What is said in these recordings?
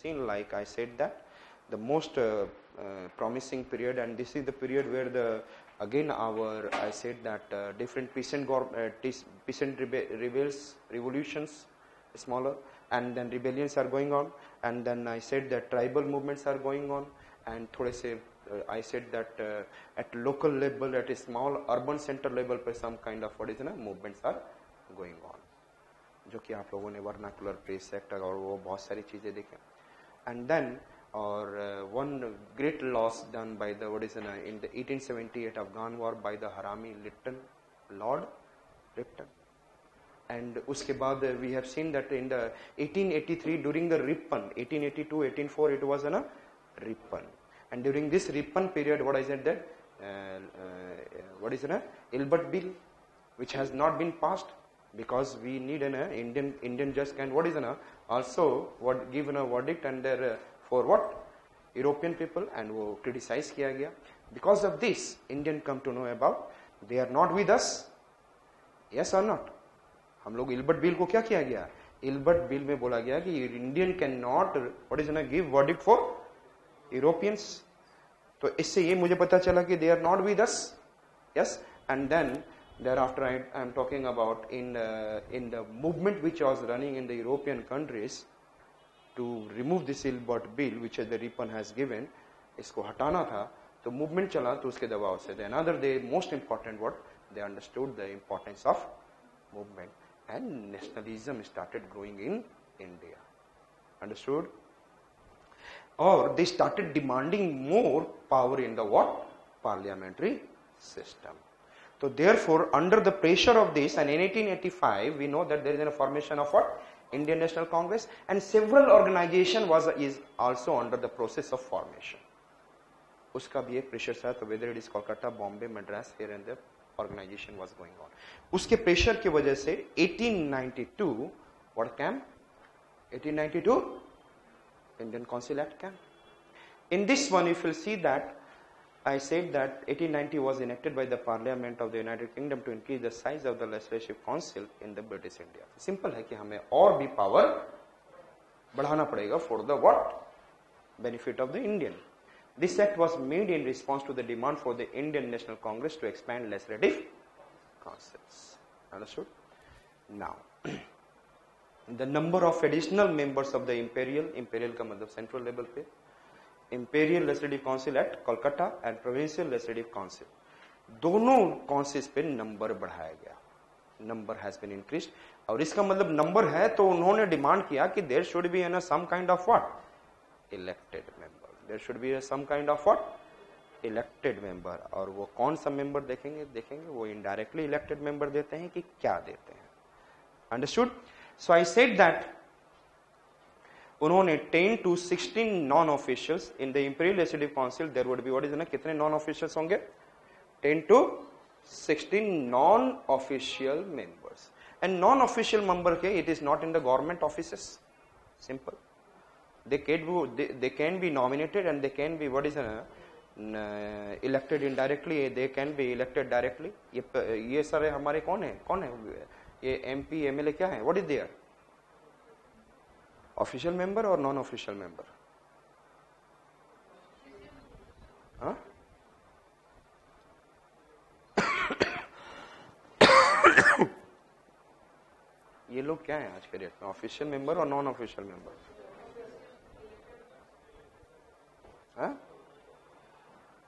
seen, like I said, that the most promising period, and this is the period where the again I said that different peasant revolutions smaller, and then rebellions are going on, and then I said that tribal movements are going on, and थोड़े से I said that at local level, at a small urban center level पे some kind of what is na movements are going on, जो कि आप लोगों ने vernacular press act और वो बहुत सारी चीजें देखें. And then one great loss done by the what is in the 1878 Afghan war by the Harami Lord Lipton. And uske baad we have seen that in the 1883 during the Ripon, 1882, 1804 it was a Ripon. And during this Ripon period, what I said that what is an Ilbert Bill, which has not been passed because we need an Indian judge can what is an also what given a verdict and there for what European people and वो criticize किया गया. Because of this, Indian come to know about they are not with us. Yes or not? हम लोग Ilbert bill को क्या किया गया? Ilbert bill में बोला गया कि Indian can not what is ना गिव वर्डिक्ट फॉर यूरोपियंस. तो इससे ये मुझे पता चला कि they are not with us. Yes, and then thereafter I am talking about in the movement which was running in the European countries to remove this Ilbert bill which the Ripon has given, इसको हटाना था, तो movement चला तो उसके दबाव से then another day most important what they understood the importance of movement and nationalism started growing in India. Understood? Or they started demanding more power in the what? Parliamentary system. So therefore, under the pressure of this, and in 1885, we know that there is a formation of what? Indian National Congress, and several organization is also under the process of formation. उसका भी एक pressure था, तो whether it is Kolkata, Bombay, Madras, here and there, organization was going on. उसके pressure की वजह से 1892, what came? 1892, Indian Council Act came. In this one, if you will see that, I said that 1890 was enacted by the Parliament of the United Kingdom to increase the size of the Legislative Council in the British India. Simple है कि हमें और भी power बढ़ाना पड़ेगा for the what? Benefit of the Indian. This act was made in response to the demand for the Indian National Congress to expand legislative councils. Understood? Now, the number of additional members of the imperial का मतलब central level पे, Imperial Legislative Council at Kolkata and Provincial Legislative Council, दोनों councils पे number बढ़ाया गया. Number has been increased. और इसका मतलब नंबर है तो उन्होंने डिमांड किया कि there should be some kind of what? Elected member. There should be some kind of what? Elected member. और वो कौन सा member देखेंगे वो indirectly elected member देते हैं कि क्या देते हैं. Understood? So I said that उन्होंने 10 to 16 non-officials in the Imperial Legislative Council. There would be what is ना कितने non-officials होंगे? 10 to 16 non-official members. And non-official member के it is not in the government offices. Simple. They can be nominated and they can be what is elected indirectly. They can be elected directly. ये सारे हमारे कौन है? ये MP MLA क्या है? What is there? Official member or non-official member? Huh? ये लोग क्या हैं आज के डेट में? ऑफिशियल मेंबर और non official member?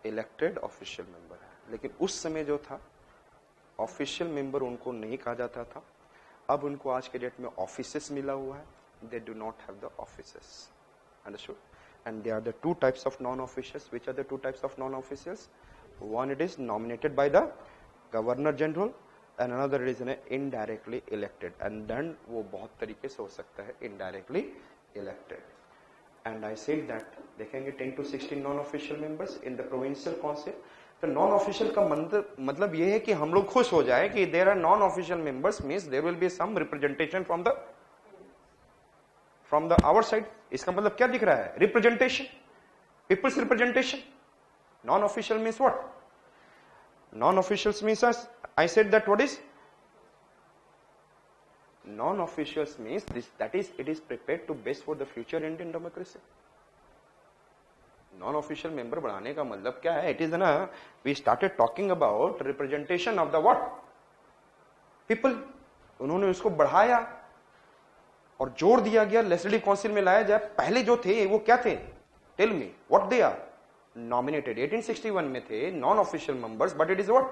Elected official member है. लेकिन उस समय जो था ऑफिशियल मेंबर उनको नहीं कहा जाता था. अब उनको आज के डेट में ऑफिसेस मिला हुआ है. They do not have the offices. Understood? And there are the two types of non-officials. Which are the two types of non-officials? One, it is nominated by the Governor General, and another is indirectly elected. And then वो बहुत तरीके से हो सकता है indirectly elected. And I said that देखेंगे 10 to 16 non-official members in the provincial council. तो non-official का मतलब ये है कि हम लोग खुश हो जाए कि there are non-official members means there will be some representation from our side. इसका मतलब क्या दिख रहा है? Representation, people's representation. Non-official means what? Non-officials means I said that what is Non-officials means this, that is, it is prepared to base for the future Indian democracy. Non-official member बढ़ाने का मतलब क्या है? It is ना, we started talking about representation of the what? People. उन्होंने उसको बढ़ाया और जोर दिया गया लेजिस्लेटिव काउंसिल में लाया जाए. पहले जो थे वो क्या थे? Tell me what they are. Nominated. 1861 में थे non-official members, but it is what?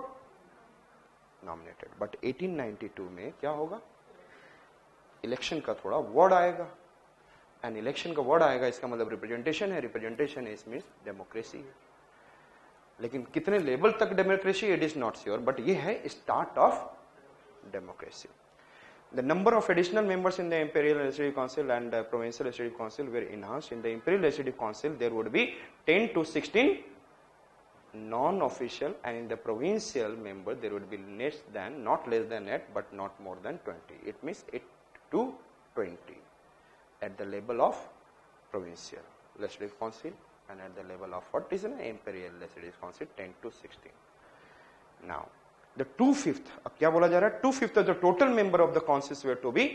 Nominated. But 1892 में क्या होगा? इलेक्शन का थोड़ा वर्ड आएगा. एंड इलेक्शन का वर्ड आएगा, इसका मतलब रिप्रेजेंटेशन है. रिप्रेजेंटेशन इज मींस डेमोक्रेसी है. लेकिन कितने लेवल तक democracy, it is not sure, but ये है start of democracy. The number of additional members in the Imperial Legislative Council and Provincial Legislative Council were enhanced. In the Imperial Legislative Council, there would be 10 to 16 non-official, and in the provincial member, there would be not less than 8, but not more than 20. It means 8 to 20 at the level of Provincial Legislative Council, and at the level of what is an Imperial Legislative Council, 10 to 16. Now, the 2/5, अब क्या बोला जा रहा है? 2/5 of the total member of the councils were to be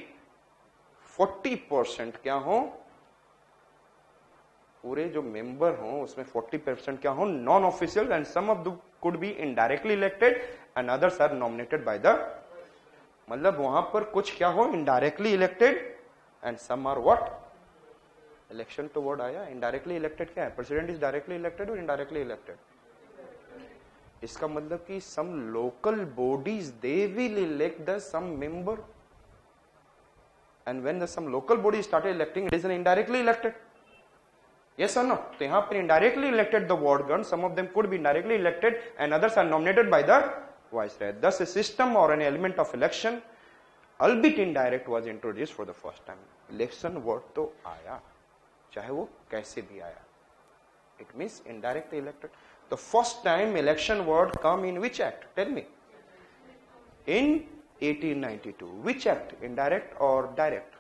40% क्या हो? पूरे जो मेंबर हो उसमें 40% क्या हो? Non official, and some of the could be indirectly elected and others are nominated by the, मतलब वहां पर कुछ क्या हो? Indirectly elected and some are what? Election तो वर्ड आया. इनडायरेक्टली इलेक्टेड क्या है? प्रेसिडेंट इज डायरेक्टली इलेक्टेड और इनडायरेक्टली इलेक्टेड. इसका मतलब कि some local bodies they will elect the some member, and when the some local body started electing, it is N indirectly elected. Yes और no? तो यहां पर indirectly elected the ward gun, some of them could be directly elected and others are nominated by the viceroy. Thus a system or an element of election, albeit indirect, was introduced for the first time. Election word तो आया, चाहे वो कैसे भी आया. It means indirectly elected. The first time election word come in which act? Tell me. In 1892. Which act? Indirect or direct?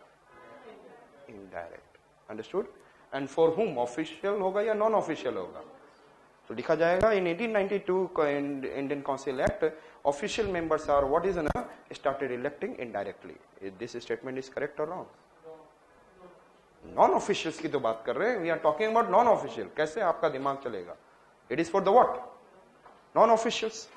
Indirect. Understood? And for whom? Official होगा या non-official होगा? तो लिखा जाएगा in 1892 Indian Council Act, official members are what is na started electing indirectly. This statement is correct or wrong? Non-officials की तो बात कर रहे हैं. We are talking about non-official. कैसे आपका दिमाग चलेगा? It is for the what? Non-officials.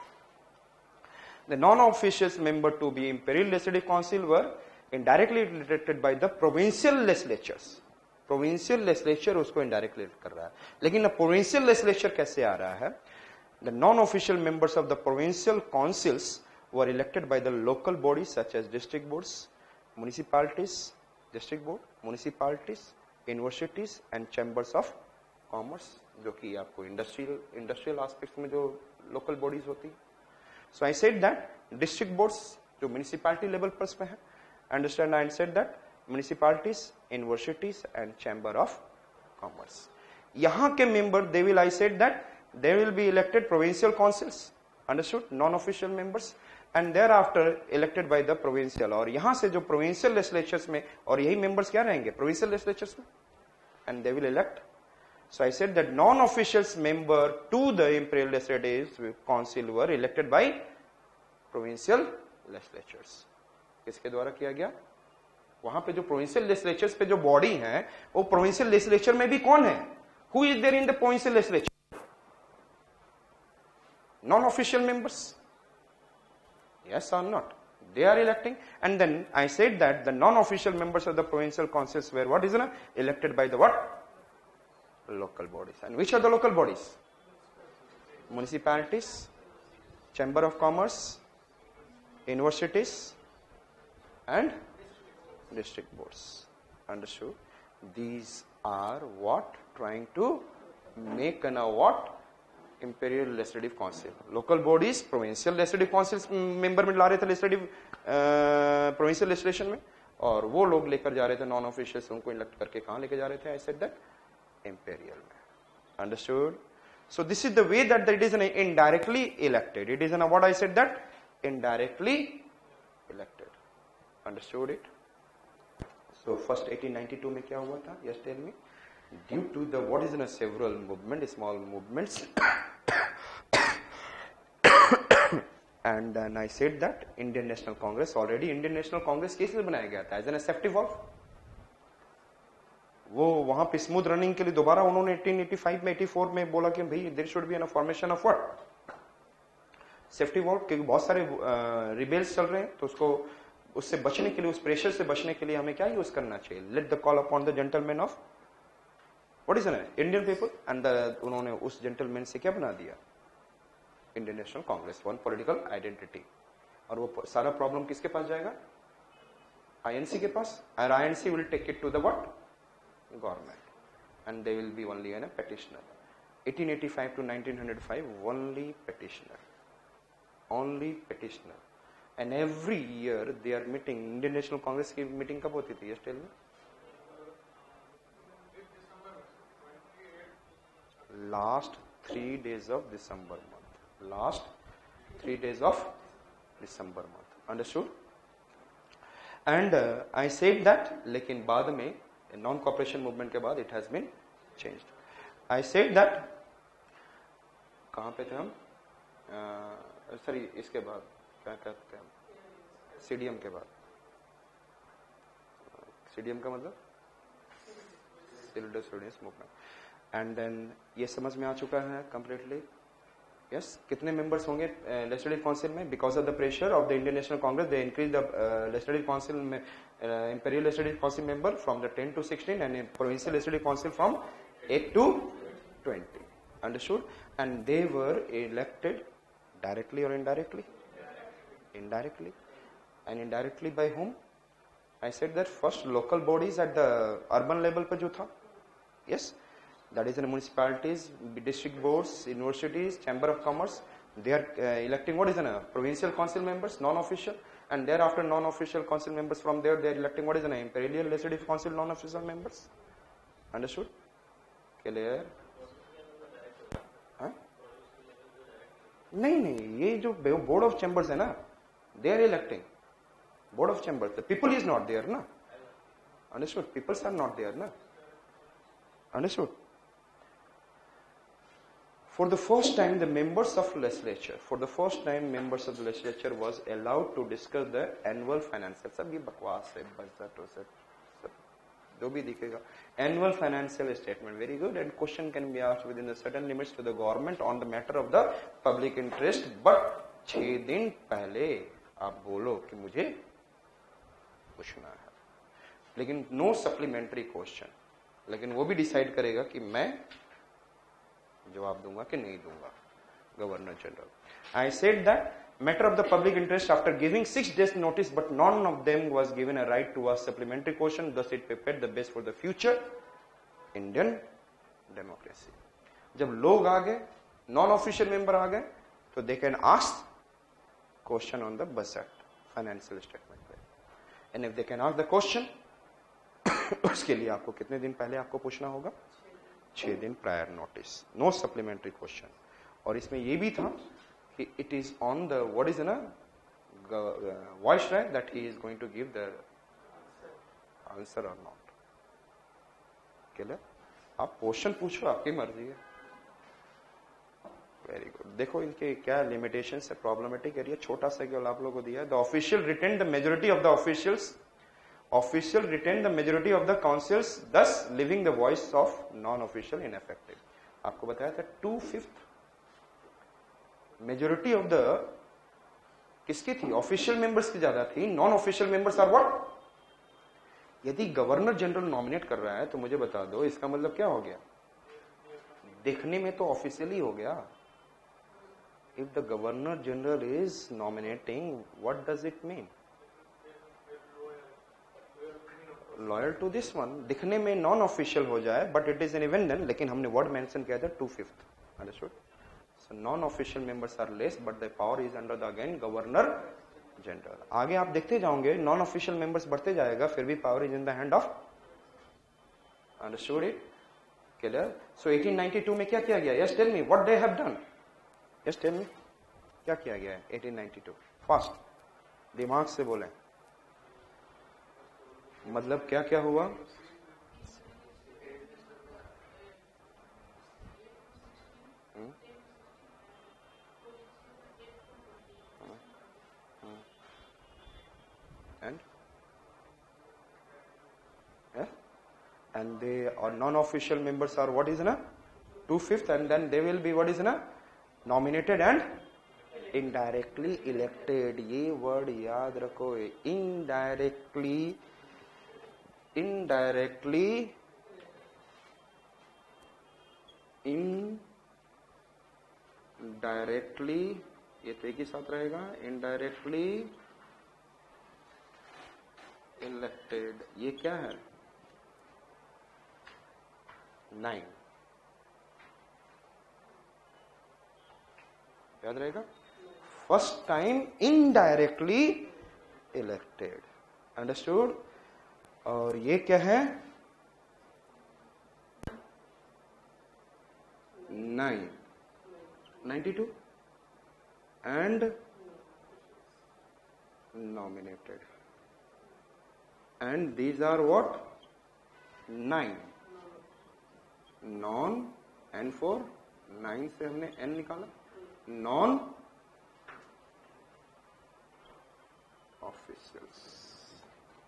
The non-officials member to be Imperial Legislative Council were indirectly elected by the provincial legislatures. Provincial legislature उसको indirectly कर रहा है. लेकिन provincial legislature कैसे आ रहा है? The non-official members of the provincial councils were elected by the local bodies such as district boards, municipalities, district board, municipalities, universities and chambers of commerce, जो कि आपको industrial aspects में जो local bodies होती है. So I said that district boards जो municipality level पर में है, understand? I said that municipalities, universities and chamber of commerce. यहाँ के member they will, I said that they will be elected provincial councils, understood? Non-official members. And thereafter elected by the provincial. और यहाँ से जो provincial legislatures में, और यही members क्या रहेंगे provincial legislatures में, and they will elect. So I said that non-officials member to the Imperial Legislative Council were elected by provincial legislatures. किसके द्वारा किया गया? वहां पे जो provincial legislatures पे जो body है, वो provincial legislature में भी कौन है? Who is there in the provincial legislature? Non-official members. Yes or not? They are electing. And then I said that the non-official members of the provincial councils were what is it? Elected by the what? Local bodies. And which are the local bodies? Municipalities, chamber of commerce, universities and district boards. Understood? These are what? Trying to make an what? Imperial Legislative Council. Local bodies, provincial legislative councils member में ला रहे थे legislative provincial legislation में, और वो लोग लेकर जा रहे थे non officials, उनको elect करके कहाँ लेके जा रहे थे? I said that imperial में. Understood? So this is the way that it is an indirectly elected. It is an what I said that indirectly elected. Understood it? So first 1892 में क्या हुआ था? Yes, tell me. Due to the what is in a several movement, small movements and then I said that Indian National Congress, already Indian National Congress किस लिए बनाया गया था? As an safety valve. वो वहां पे स्मूथ रनिंग के लिए दोबारा उन्होंने 1885 में 84 में बोला कि भाई there should be an formation of what, safety valve, क्योंकि बहुत सारे रिबेल्स चल रहे हैं, तो उससे बचने के लिए, उस प्रेशर से बचने के लिए हमें क्या यूज करना चाहिए? Let the call upon the gentleman of what is an Indian people, and उन्होंने उस जेंटलमैन से क्या बना दिया? Indian National Congress, one political identity. और वो सारा प्रॉब्लम किसके पास जाएगा? आईएनसी के पास, और INC will take it to the what? Government, and they will be only a petitioner. 1885 to 1905 only petitioner, and every year they are meeting. Indian National Congress की meeting कब होती थी? Yes, tell me. Last 3 days of December month. Last 3 days of December month. Understood? And I said that, लेकिन बाद में non cooperation movement के बाद it has been changed. I said that, कहां पे थे हम? सॉरी, इसके बाद क्या कहते हैं? सीडीएम के बाद। सीडीएम का मतलब civil disobedience movement. And then ये समझ में आ चुका है कंप्लीटली। यस, कितने मेंबर्स होंगे लेजिस्लेटिव काउंसिल में? Because of the pressure of the Indian National Congress they increase the legislative council में imperial legislative council member from the 10 to 16 and provincial legislative council from 8 to 20. Understood? And they were elected directly or indirectly? Indirectly. And indirectly by whom? I said that first local bodies at the urban level पे जो था, yes, that is in municipalities, district boards, universities, chamber of commerce, they are electing what is a provincial council members, non-official. And thereafter non-official council members from there they are electing what is the name? Imperial Legislative Council non-official members. Understood? Clear? हाँ? नहीं, ये जो board of chambers है ना, they are electing board of chambers. The people is not there ना. Understood? Peoples are not there ना. Understood? For the first time, the members of legislature was allowed to discuss the annual financial. सब ये बकवास है, budget और सब जो भी दिखेगा. Annual financial statement, very good. And question can be asked within the certain limits to the government on the matter of the public interest. But 6 दिन पहले आप बोलो कि मुझे पूछना है, लेकिन no supplementary question. लेकिन वो भी डिसाइड करेगा कि मैं जवाब दूंगा कि नहीं दूंगा, governor general. I said that matter of the public interest after giving 6 days notice, but none of them was given a right to ask supplementary question, thus it prepared the base for the future Indian democracy. जब लोग आ गए, non official member आ गए, तो they can ask question on the budget, financial statement पे. And if they can ask the question, उसके लिए आपको कितने दिन पहले आपको पूछना होगा? 6 दिन prior notice, no supplementary question. और इसमें यह भी था कि it is on the what is ना voice right that he is going to give the answer और नॉट. क्लियर? आप क्वेश्चन पूछो, आपकी मर्जी है. Very good. देखो इनके क्या लिमिटेशंस है, प्रॉब्लमेटिक एरिया छोटा सा केवल आप लोगों को दिया है. The official retain the majority of the officials, official retain the majority of the councils, thus leaving the voice of non-official ineffective. आपको बताया था 2/5 मेजोरिटी ऑफ द किसकी थी? ऑफिशियल मेंबर्स की ज्यादा थी. Non official members are what? यदि governor general nominate कर रहा है तो मुझे बता दो इसका मतलब क्या हो गया? देखने में तो ऑफिशियल ही हो गया. If the governor general is nominating, what does it mean? Loyal to this one. दिखने में नॉन ऑफिशियल हो जाए but it is an event then, लेकिन हमने वर्ड मेंशन किया था 2/5. Understood? So non official members are less but the power is under the again governor general. आगे आप देखते जाओगे नॉन ऑफिशियल मेंबर्स बढ़ते जाएगा, फिर भी power is in the hand of. Understood it? Clear? So 1892 में क्या किया गया? Yes tell me what they have done. Yes tell me क्या किया गया है 1892? फास्ट, दिमाग से बोलें. मतलब क्या क्या हुआ? and they are non-official members are what is na 2/5, and then they will be what is na nominated and indirectly elected. ये word याद रखो, indirectly ये तो एक ही साथ रहेगा, indirectly elected. ये क्या है? 9 याद रहेगा, first time indirectly elected. Understood. और ये क्या है? 92 and nominated, and these are what? 9 non, and for 9 से हमने n निकाला, non officials.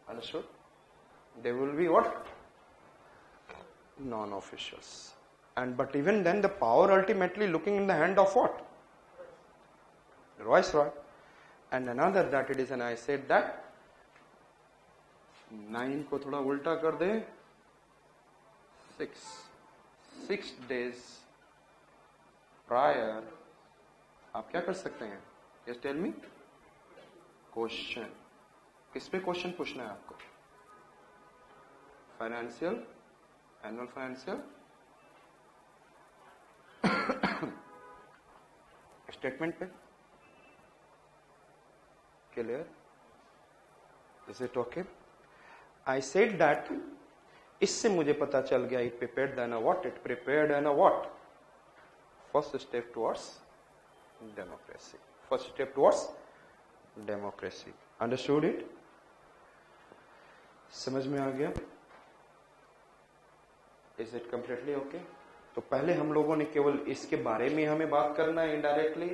Understood? They will be what? Non officials. And but even then the power ultimately looking in the hand of what? The Viceroy. And another that it is, and I said that 9 को थोड़ा उल्टा कर दे, 6 days prior आप क्या कर सकते हैं? Just tell me. Question. किस पे क्वेश्चन पूछना है आपको? फाइनेंशियल, एनुअल फाइनेंशियल स्टेटमेंट पे. Clear? Is it okay? I said that इससे मुझे पता चल गया, it prepared N what? It prepared N what? First step towards democracy. First step towards democracy. Understood it? समझ में आ गया? Is it completely okay? तो पहले हम लोगों ने केवल इसके बारे में हमें बात करना है इनडायरेक्टली,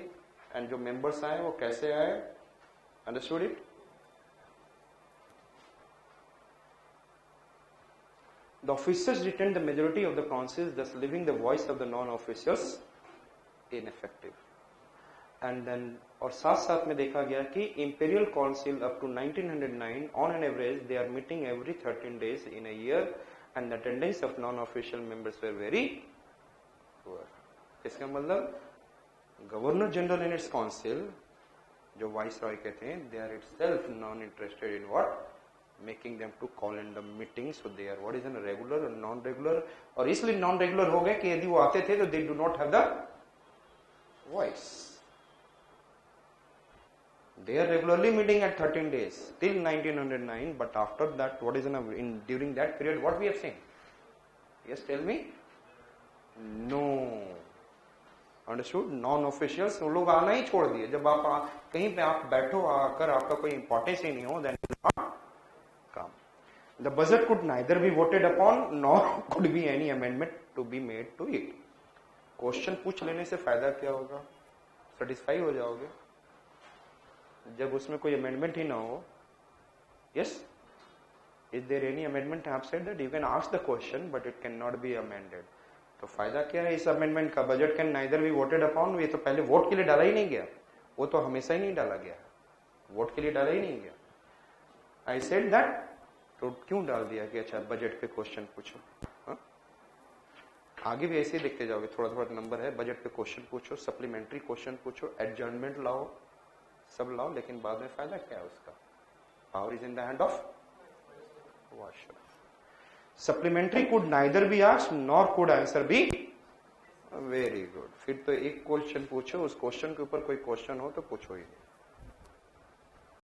एंड जो मेंबर्स आए वो कैसे आए. Understood it? The officers retain the majority of the councils, thus leaving the voice of the non-officials ineffective. And then और साथ साथ में देखा गया कि Imperial Council up to 1909 on an average they are meeting every 13 days in a year, and the attendance of non-official members were very poor. इसका मतलब governor general in its council, जो वाइस रॉय कहते हैं, they are itself non-interested in what? Making them to call in the meetings, so they are what is a regular and non-regular. और इसलिए non-regular हो गए कि यदि वो आते थे तो they do not have the voice. They are regularly meeting at 13 days till 1909, but after that what is in during that period what we have seen? Yes, tell me. No. Understood? Non-officials वो लोग आना ही छोड़ दिए. जब आप कहीं पे आप बैठो आकर आपका कोई इंपॉर्टेंस ही नहीं हो, then come. The budget could neither be voted upon nor could be any amendment to be made to it. Question पूछ लेने से फायदा क्या होगा? सेटिस्फाई हो जाओगे जब उसमें कोई अमेंडमेंट ही ना हो. Yes, is there any amendment? I have said that you can ask the question but it can not be amended. तो फायदा क्या है इस अमेंडमेंट का? Budget can neither be voted upon. ये तो पहले वोट के लिए डाला ही नहीं गया, वो तो हमेशा ही नहीं डाला गया, वोट के लिए डाला ही नहीं गया. आई सेड दैट. तो क्यों डाल दिया कि अच्छा बजट पे क्वेश्चन पूछो? आगे भी ऐसे ही देखते जाओगे, थोड़ा थोड़ा नंबर है, बजट पे क्वेश्चन पूछो, सप्लीमेंट्री क्वेश्चन पूछो, एडजर्नमेंट लाओ, सब लाओ, लेकिन बाद में फायदा क्या है उसका? Power is in the hand of washer. Supplementary could neither be asked nor could answer be. Very good. फिर तो एक क्वेश्चन पूछो, उस क्वेश्चन के ऊपर कोई क्वेश्चन हो तो पूछो ही.